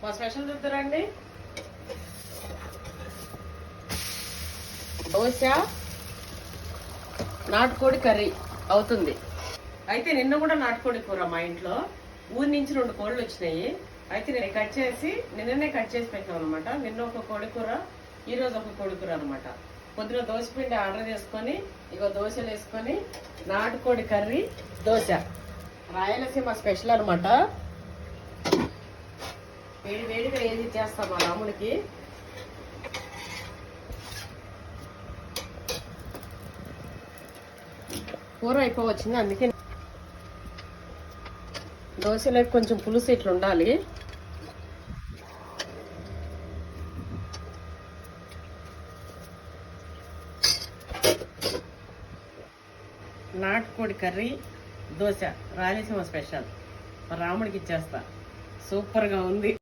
మా స్పెషల్ చూద్దారండి. దోశ నాటుకోడి కర్రీ అవుతుంది. అయితే నిన్న కూడా నాటుకోడి కూర మా ఇంట్లో ఊరి నుంచి 2 కోళ్ళు వచ్చినాయి. అయితే నేను నిన్ననే కట్ చేసి పెట్టాను అనమాట. నిన్న ఒక కోడి కూర, ఈ రోజు ఒక కోడి కూర అనమాట. పొద్దున దోశ పిండి ఆర్డర్ చేసుకొని ఇగో దోశలు వేసుకొని నాటుకోడి కర్రీ దోశ రాయలసీమ స్పెషల్ అనమాట. వేడి వేడిగా ఏది చేస్తాం మా రాముడికి. కూర అయిపోవచ్చింది, అందుకే దోశలకు కొంచెం పులుసు ఇట్లా ఉండాలి. నాటుకోడి కర్రీ దోశ రాయలసీమ స్పెషల్. రాముడికి ఇచ్చేస్తా. సూపర్గా ఉంది.